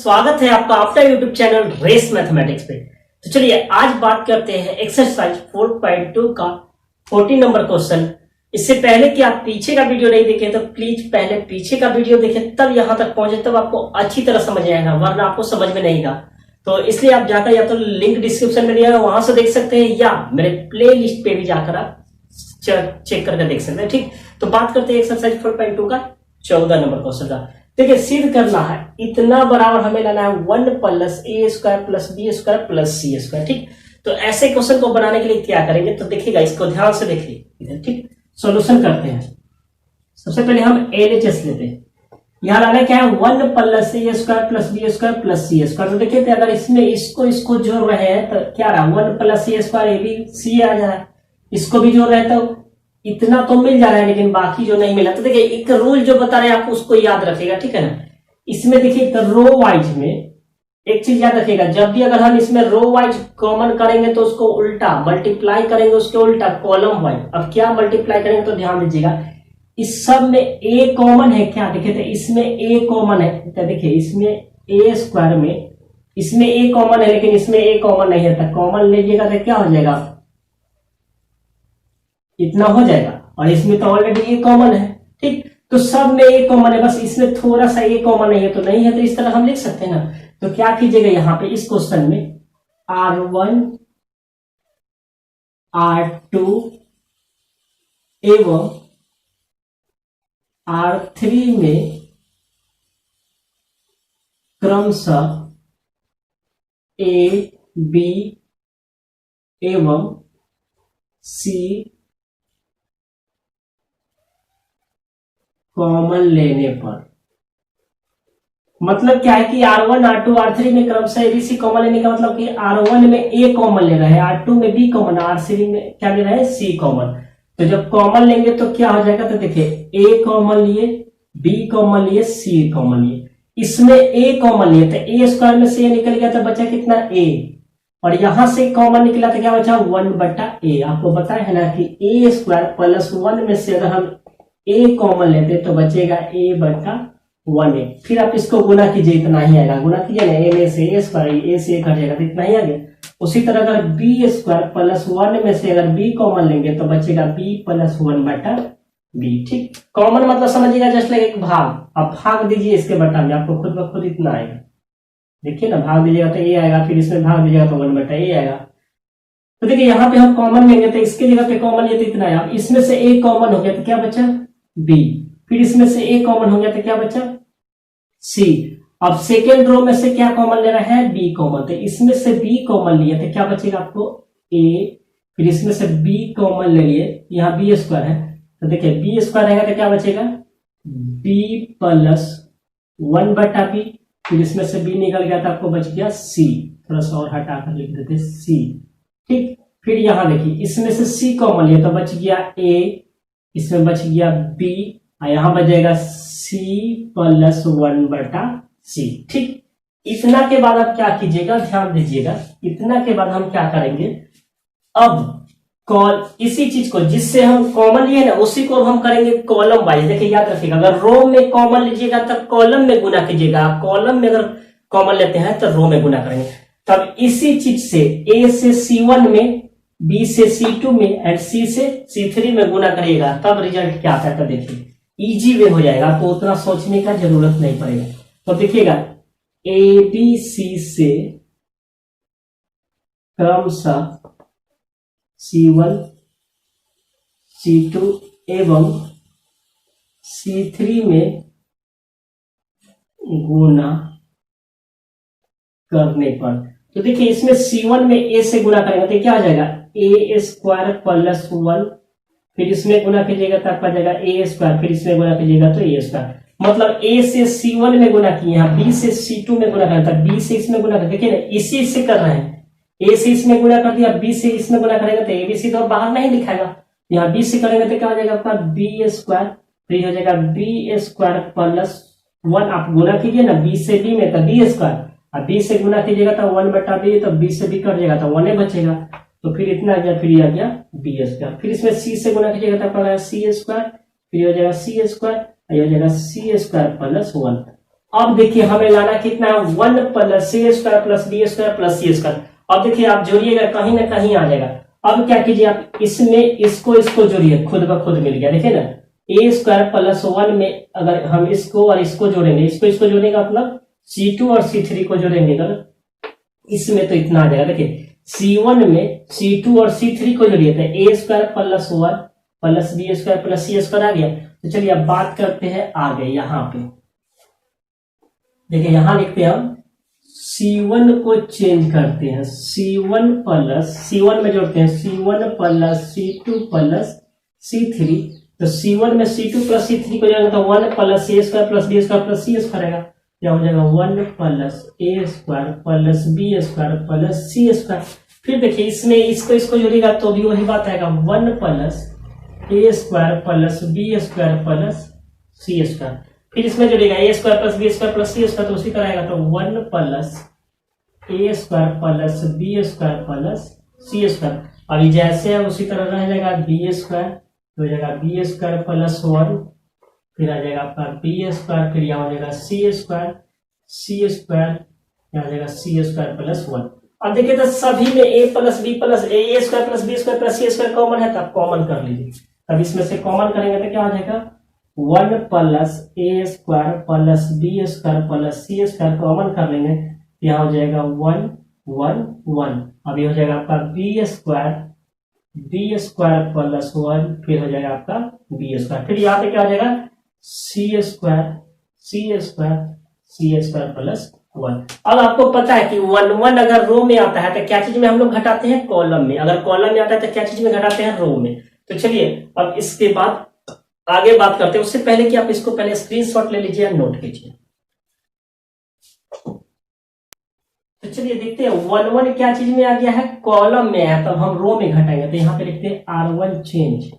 स्वागत है आपका अपना यूट्यूब चैनल रेस मैथमेटिक्स पे। तो चलिए आज बात करते हैं एक्सरसाइज 4.2 का 14 नंबर क्वेश्चन। इससे पहले कि आप पीछे का वीडियो नहीं देखें तो प्लीज पहले पीछे का वीडियो देखें, तब यहां तक पहुंचे, तब आपको अच्छी तरह समझ आएगा, वरना आपको समझ में नहीं आएगा। तो इसलिए आप जाकर या तो लिंक डिस्क्रिप्शन में दिया है वहां से देख सकते हैं, या मेरे प्ले लिस्ट पे भी जाकर आप चेक करके देख सकते हैं। ठीक, तो बात करते हैं एक्सरसाइज 4.2 का 14 नंबर क्वेश्चन का। देखिए, सिद्ध करना है इतना बराबर हमें लाना है 1 plus A square plus B square plus C square. ठीक, तो ऐसे क्वेश्चन को बनाने के लिए क्या करेंगे, तो देखिएगा, इसको ध्यान से देखिए इधर। ठीक, सॉल्यूशन करते हैं। सबसे पहले हम एलएचएस लेते हैं। यहां लाना क्या है 1 plus A square plus B square plus C square. तो देखिए, अगर इसमें इसको जोड़ रहे हैं तो क्या रहा 1 plus A square A B C आ जा रहा है, इसको भी जोड़ रहे हैं तो इतना तो मिल जा रहा है, लेकिन बाकी जो नहीं मिला। तो देखिए, एक रूल जो बता रहे हैं आप उसको याद रखिएगा, ठीक है ना। इसमें देखिए रो वाइज में एक चीज याद रखिएगा, जब भी अगर हम इसमें रो वाइज कॉमन करेंगे तो उसको उल्टा मल्टीप्लाई करेंगे, उसके उल्टा कॉलम वाइज। अब क्या मल्टीप्लाई करेंगे तो ध्यान दीजिएगा, इस सब में ए कॉमन है क्या, देखिए तो इसमें ए कॉमन है। तो देखिए इसमें ए स्क्वायर में इसमें ए कॉमन है, लेकिन इसमें ए कॉमन नहीं है, तो कॉमन लीजिएगा तो क्या हो जाएगा, इतना हो जाएगा। और इसमें तो ऑलरेडी ए कॉमन है। ठीक, तो सब में ए कॉमन है, बस इसमें थोड़ा सा ए कॉमन नहीं है तो नहीं है, तो इस तरह हम लिख सकते हैं ना। तो क्या कीजिएगा, यहां पे इस क्वेश्चन में R1 R2 एवं R3 में क्रमशः ए बी एवं सी कॉमन लेने पर, मतलब क्या है कि R1 R2 R3 में क्रमशः एबीसी कॉमन लेने का मतलब कि R1 में ए कॉमन ले रहे हैं, R2 में बी कॉमन, R3 में क्या ले रहे हैं सी कॉमन। तो जब कॉमन लेंगे तो क्या हो जाएगा, तो देखिए ए कॉमन लिए, बी कॉमन लिए, सी कॉमन लिए, इसमें ए कॉमन लिए तो ए स्क्वायर में से ए निकल गया तो बचा कितना ए, और यहां से कॉमन निकला तो क्या बचा 1/a। आपको बताया है ना कि ए स्क्वायर प्लस 1 में से अगर हम ए कॉमन लेते तो बचेगा a/1a। फिर आप इसको गुना कीजिए, इतना ही आएगा, गुना कीजिए ना, ए में से ए स्क्वायर, ए से कट जाएगा तो इतना ही आ गया। उसी तरह अगर बी स्क्वायर प्लस 1 में से अगर बी कॉमन लेंगे तो बचेगा b प्लस 1/b। ठीक, कॉमन मतलब समझिएगा जस्ट लाइक एक भाग। आप भाग दीजिए इसके बटा में, आपको खुद ब खुद इतना आएगा। देखिए ना, भाग दीजिएगा तो ए आएगा, फिर इसमें भाग दीजिएगा तो 1/a आएगा। तो देखिए यहाँ पे हम कॉमन लेंगे तो इसके जगह पे कॉमन लिए तो इतना आया। इसमें से ए कॉमन हो गया तो क्या बचा बी, फिर इसमें से ए कॉमन हो गया तो क्या बचा सी। अब सेकेंड रो में से क्या कॉमन ले रहा है बी कॉमन, तो इसमें से बी कॉमन लिए तो क्या बचेगा आपको ए, फिर इसमें से बी कॉमन ले लिए, यहाँ बी स्क्वायर है तो देखिए बी स्क्वायर रहेगा तो क्या बचेगा बी प्लस 1/b, फिर इसमें से बी निकल गया तो आपको बच गया सी। थोड़ा सा और हटा कर लिख देते सी। ठीक, फिर यहां देखिए इसमें से सी कॉमन लिया तो बच गया ए, इसमें बच गया बी, और यहां बचेगा सी प्लस 1/c। ठीक, इतना के बाद आप क्या कीजिएगा, ध्यान दीजिएगा, इतना के बाद हम क्या करेंगे, अब इसी चीज को जिससे हम कॉमन लिए ना उसी को हम करेंगे कॉलम वाइज। देखिए याद रखिएगा, अगर रो में कॉमन लीजिएगा तब कॉलम में गुना कीजिएगा, कॉलम में अगर कॉमन लेते हैं तो रो में गुना करेंगे। तब इसी चीज से ए से C1 में, बी से C2 में एंड सी से C3 में गुना करिएगा, तब रिजल्ट क्या आता है तो देखिए इजी वे हो जाएगा, आपको उतना सोचने का जरूरत नहीं पड़ेगा। तो देखिएगा ए बी सी से क्रमशः C1 C2 एवं C3 में गुना करने पर, तो देखिए इसमें C1 में a से गुना करेंगे तो क्या हो जाएगा a स्क्वायर प्लस 1, फिर इसमें गुना कीजिएगा तो आपका जाएगा a स्क्वायर, फिर इसमें गुना कीजिएगा तो a स्क्वायर। मतलब a से C1 में गुना किए, यहाँ b से C2 में गुना करता है, b से इसमें गुना कर, देखिए ना इसी से कर रहे हैं, a से इसमें गुना कर दिया, b से इसमें गुना करेंगे तो abc तो बाहर नहीं दिखाएगा, यहाँ b से करेंगे तो क्या हो जाएगा आपका b स्क्वायर, फिर हो जाएगा b स्क्वायर प्लस 1। आप गुना कीजिए ना b से b में तो b स्क्वायर, अब b से गुना कीजिएगा तो 1/b, तो b से b कट जाएगा तो 1 बचेगा, तो फिर इतना आ गया, फिर आ गया b स्क्वायर, फिर इसमें c से गुना कीजिएगा तो आपका c स्क्वायर, फिर हो जाएगा c स्क्वायर, ये हो जाएगा c स्क्वायर प्लस 1। अब देखिए हमें लाना कितना है, 1 plus A square plus B square plus C square. अब देखिए आप जोड़िएगा कहीं ना कहीं आ जाएगा। अब क्या कीजिए, आप इसमें इसको जोड़िए, खुद ब खुद मिल गया। देखिए ना, ए स्क्वायर प्लस 1 में अगर हम इसको और इसको जोड़ेंगे, इसको जोड़ने का मतलब C2 और C3 को जोड़ेंगे अगर, इसमें तो इतना आ जाएगा। देखिए C1 में C2 और C3 को जोड़िए तो A square plus 1 plus B square plus C square आ गया। तो चलिए अब बात करते हैं आगे। यहाँ पे देखिए, यहां लिखते हैं हम C1 को चेंज करते हैं, C1 में जोड़ते हैं C1 plus C2 plus C3। तो C1 में C2 प्लस C3 को जोड़ेंगे तो 1 plus A square plus B square plus C square आएगा। क्या हो जाएगा, 1 plus A square plus B square plus C square. फिर देखिए इसमें इसको जोड़ेगा तो भी वही बात आएगा, 1 plus A square plus B square plus C square. फिर इसमें जोड़ेगा A square plus B square plus C square, तो उसी तरह आएगा। तो 1 plus A square plus B square plus C square. अभी जैसे है उसी तरह रह जाएगा, बी स्क्वायर हो जाएगा बी स्क्वायर प्लस 1, फिर आ जाएगा आपका बी स्क्वायर, फिर यहाँ हो जाएगा सी स्क्वायर यहाँ आ जाएगा सी स्क्वायर प्लस 1। अब देखिए तो सभी में A plus B plus A square plus B square plus C square common है, तो आप कॉमन कर लीजिए। अब इसमें से कॉमन करेंगे तो क्या हो जाएगा, 1 plus A square plus B square plus C square common कर लेंगे, यहाँ हो जाएगा 1 1 1। अभी हो जाएगा आपका बी स्क्वायर प्लस 1, फिर हो जाएगा आपका बी स्क्वायर, फिर यहाँ पे क्या हो जाएगा सी स्क्वायर प्लस 1। अब आपको पता है कि 1 1 अगर रो में आता है तो क्या चीज में हम लोग घटाते हैं, कॉलम में। अगर कॉलम में आता है तो क्या चीज में घटाते हैं, रो में। तो चलिए अब इसके बाद आगे बात करते हैं। उससे पहले कि आप इसको पहले स्क्रीनशॉट ले लीजिए, नोट कीजिए। तो चलिए देखते हैं 1 1 क्या चीज में आ गया है, कॉलम में है, तब हम रो में घटाएंगे। तो यहाँ पे लिखते हैं R1 change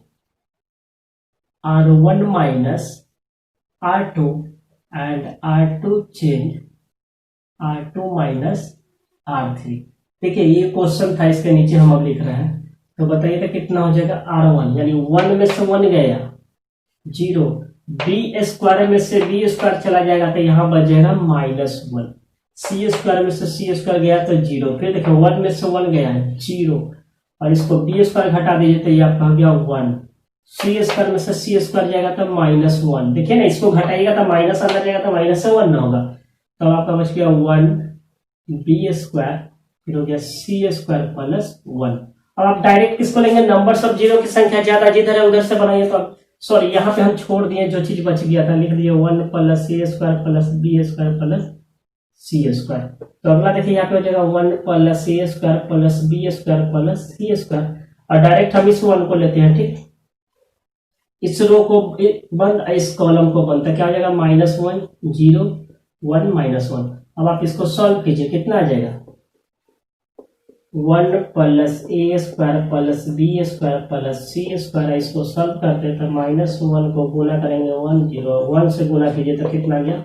R1 minus R2 and R2 change R2 minus R3। देखिए ये क्वेश्चन था, इसके नीचे हम अब लिख रहे हैं। तो बताइए तो कितना हो जाएगा, R1 यानी 1 में से 1 गया 0, बी स्क्वायर में से बी स्क्वायर चला जाएगा तो यहाँ बच जाएगा -1, सी स्क्वायर में से सी स्क्वायर गया तो 0, फिर देखो 1 में से 1 गया है 0, और इसको बी स्क्वायर घटा दीजिए तो ये आपका हो गया 1, सी स्क्वायर में से सी स्क्वायर जाएगा तो -1। देखिए ना, इसको घटाइएगा तो माइनस अंदर जाएगा तो -1 ना होगा, तो आपका बच गया 1 बी स्क्वायर, फिर हो गया सी स्क्वायर प्लस 1। अब आप डायरेक्ट किसको लेंगे, नंबर सब जीरो की संख्या ज्यादा जिधर है उधर से बनाइए। तो सॉरी यहाँ पे हम छोड़ दिए, जो चीज बच गया था लिख दिए 1 plus A square plus B square plus C square. तो अगला देखिए यहाँ पे हो जाएगा 1 plus A square plus B square plus C square, और डायरेक्ट हम इस 1 को लेते हैं। ठीक, इस रो को बंद, इस कॉलम को बंद, तो क्या हो जाएगा -1 0 1 -1। अब आप इसको सॉल्व कीजिए, कितना आ जाएगा 1 plus A square plus B square plus C square. इसको सॉल्व करते हैं तो -1 को गुना करेंगे 1 0, 1 से गुना कीजिए तो कितना गया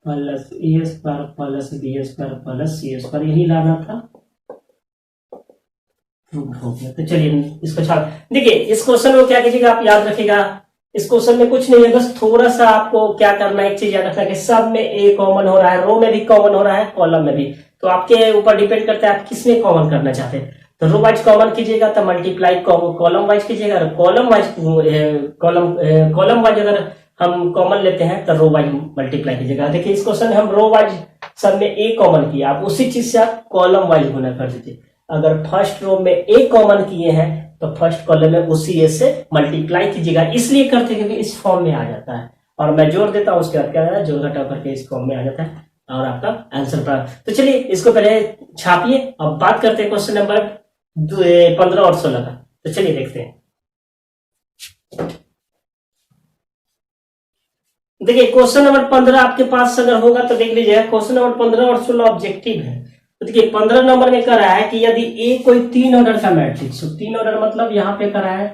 plus A square plus B square plus C square, यही लाना था, हो गया। तो चलिए इसको छाप, देखिए इस क्वेश्चन को क्या कीजिएगा आप याद रखिएगा, इस क्वेश्चन में कुछ नहीं है, बस थोड़ा सा आपको क्या करना है, एक चीज याद रखना है कि सब में ए कॉमन हो रहा है, रो में भी कॉमन हो रहा है, कॉलम में भी। तो आपके ऊपर डिपेंड करता है आप किस में कॉमन करना चाहते हैं। तो रो वाइज कॉमन कीजिएगा तो मल्टीप्लाई कॉलम वाइज कीजिएगा, कॉलम वाइज अगर हम कॉमन लेते हैं तो रो वाइज मल्टीप्लाई कीजिएगा। देखिए इस क्वेश्चन में हम रो वाइज सब में ए कॉमन किया, आप उसी चीज से आप कॉलम वाइज गुना कर दीजिए। अगर फर्स्ट रो में ए कॉमन किए हैं तो फर्स्ट कॉलम में उसी ए से मल्टीप्लाई कीजिएगा। इसलिए करते हैं क्योंकि इस फॉर्म में आ जाता है, और मैं जोड़ देता हूं, उसके बाद क्या है जोड़ घटाव करके इस फॉर्म में आ जाता है और आपका आंसर प्राप्त। तो चलिए इसको पहले छापिए, अब बात करते हैं क्वेश्चन नंबर 15 और 16 का। तो चलिए देखते हैं। देखिए क्वेश्चन नंबर 15 आपके पास अगर होगा तो देख लीजिए, क्वेश्चन नंबर 15 और 16 ऑब्जेक्टिव है। तो देखिए 15 नंबर में कह रहा है कि यदि ए कोई 3 ऑर्डर का मैट्रिक्स हो, 3 ऑर्डर मतलब यहाँ पे कह रहा है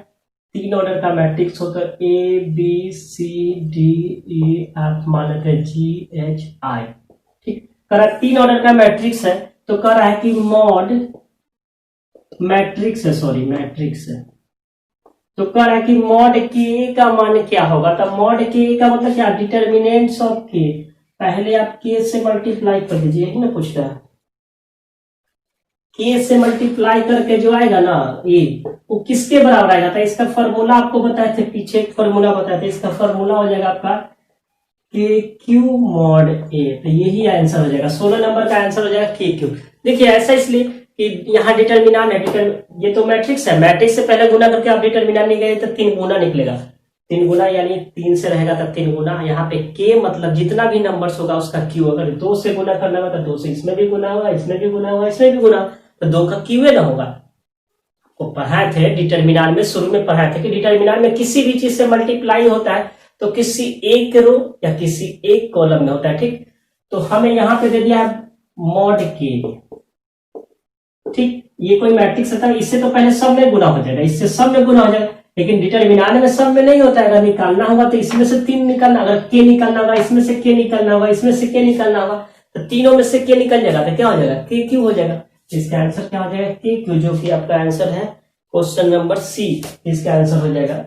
3 ऑर्डर का मैट्रिक्स हो, तो A B C D E F मान लेते हैं जी एच आई। ठीक, कह रहा है 3 ऑर्डर का मैट्रिक्स है, तो कह रहा है कि मॉड मैट्रिक्स है, सॉरी मैट्रिक्स है, तो कह रहा है कि मॉड के का मान क्या होगा। तो मॉड के का मतलब क्या, डिटर्मिनेंट्स ऑफ के, पहले आप k से मल्टीप्लाई कर दीजिए, यही ना पूछ रहा है। k से मल्टीप्लाई करके जो आएगा ना ये, वो किसके बराबर आएगा था, इसका फॉर्मूला आपको बताए थे, पीछे एक फॉर्मूला बताए थे, इसका फॉर्मूला हो जाएगा आपका के क्यू मॉड ए। तो यही आंसर हो जाएगा, 16 नंबर का आंसर हो जाएगा के क्यू। देखिए ऐसा इसलिए कि यहाँ डिटर्मिनान है, ये तो मैट्रिक्स है, मैट्रिक्स से पहले गुना करके आप डिटर्मिनान नहीं गए तो 3 गुना निकलेगा, 3 गुना यानी 3 से रहेगा तब 3 गुना। यहाँ पे के मतलब जितना भी नंबर्स होगा उसका क्यू, अगर 2 से गुना करना होगा तो 2 से इसमें भी गुना होगा, इसमें भी गुना होगा, इसमें भी गुना, तो 2 का क्यू ना होगा। तो पढ़ाए थे डिटर्मिनान में, शुरू में पढ़ाए थे कि डिटर्मिनान में किसी भी चीज से मल्टीप्लाई होता है तो किसी एक रो या किसी एक कॉलम में होता है, ठीक। तो हमें यहाँ पे दे दिया है मॉड के, ठीक। ये कोई मैट्रिक्स था, इससे तो पहले सब में गुना हो जाएगा, इससे सब में गुना हो जाएगा, लेकिन डिटर्मिनान में सब में नहीं होता है। अगर निकालना होगा तो इसमें से 3 निकालना, अगर के निकालना होगा इसमें से के निकालना होगा, इसमें से के निकालना होगा, तो तीनों में से के निकल जाएगा तो क्या हो जाएगा, के क्यू हो जाएगा। इसका आंसर क्या हो जाएगा, के क्यू, जो कि आपका आंसर है क्वेश्चन नंबर सी। इसका आंसर हो जाएगा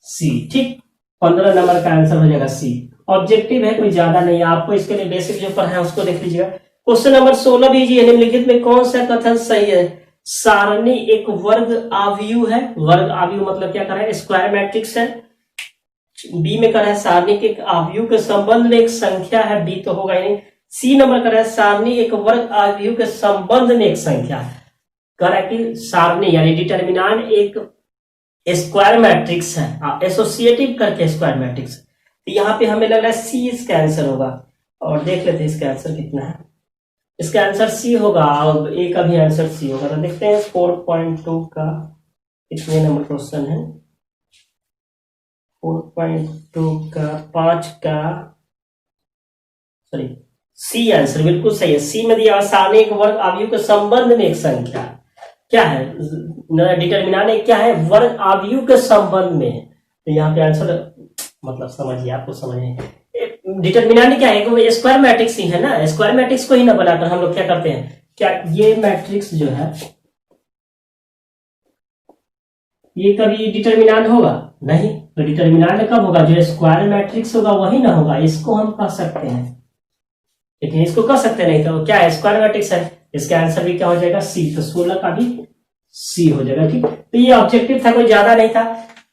सी, ठीक। 15 नंबर का आंसर हो जाएगा सी। ऑब्जेक्टिव है, कोई ज्यादा नहीं है, आपको इसके लिए बेसिक जो पढ़ा है उसको देख लीजिएगा। क्वेश्चन नंबर 16 भी जी, निम्नलिखित में कौन सा कथन सही है। सारणी एक वर्ग आव्यूह है, वर्ग आव्यूह मतलब क्या कर रहा है, स्क्वायर मैट्रिक्स है। बी में कर रहा है सारणी के एक आव्यूह के संबंध में एक संख्या है, बी तो होगा ही नहीं। सी नंबर कर रहा है सारणी एक वर्ग आव्यूह के संबंध में एक संख्या है। कह रहा है कि सारणी यानी डिटर्मिनान एक स्क्वायर मैट्रिक्स है, एसोसिएटिव करके स्क्वायर मैट्रिक्स। तो यहाँ पे हमें लग रहा है सी इसका आंसर होगा, और देख लेते हैं इसका आंसर कितना है। इसका आंसर सी होगा, अब ए का भी आंसर सी होगा। तो देखते हैं 4.2 का कितने नंबर क्वेश्चन है। 4.2 का 5 का सॉरी सी आंसर बिल्कुल सही है। सी में दिया सारणी एक वर्ग आव्यूह के संबंध में एक संख्या क्या है, डिटर्मिनान एक क्या है, वर्ग आव्यूह के संबंध में। तो यहाँ पे आंसर मतलब समझिए, आपको समझिए डिटर्मिनान क्या है, स्क्वायर मैट्रिक्स ही है ना, स्क्वायर मैट्रिक्स को ही ना बनाकर हम लोग क्या करते हैं, क्या ये मैट्रिक्स जो है ये कभी डिटर्मिनान होगा नहीं, तो डिटर्मिनान कब होगा, जो स्क्वायर मैट्रिक्स होगा वही ना होगा, इसको हम कह सकते हैं, लेकिन इसको कह सकते नहीं, तो क्या है स्क्वायर मैट्रिक्स है। इसका आंसर भी क्या हो जाएगा सी, तो 16 का भी सी हो जाएगा, ठीक। तो ये ऑब्जेक्टिव था, कोई ज्यादा नहीं था।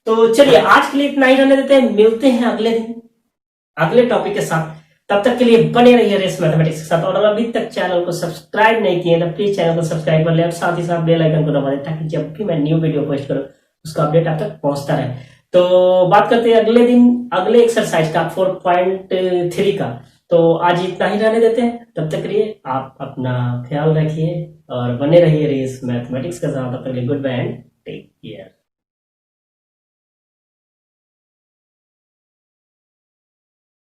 तो चलिए आज के लिए इतना ही रहने देते हैं, मिलते हैं अगले दिन अगले टॉपिक के साथ। तब तक के लिए बने रहिए रेस मैथमेटिक्स के साथ, और अभी तक चैनल को सब्सक्राइब नहीं किए तो प्लीज चैनल को सब्सक्राइब कर ले, और साथ ही साथ बेल आइकन को दबा दें ताकि जब भी मैं न्यू वीडियो पोस्ट करूं उसका अपडेट आप तक पहुंचता रहे। तो बात करते हैं अगले दिन अगले एक्सरसाइज का 4.3 का। तो आज इतना ही रहने देते हैं, तब तक के लिए आप अपना ख्याल रखिए और बने रहिए रेस मैथमेटिक्स के साथ। तब तक के लिए गुड बाय एंड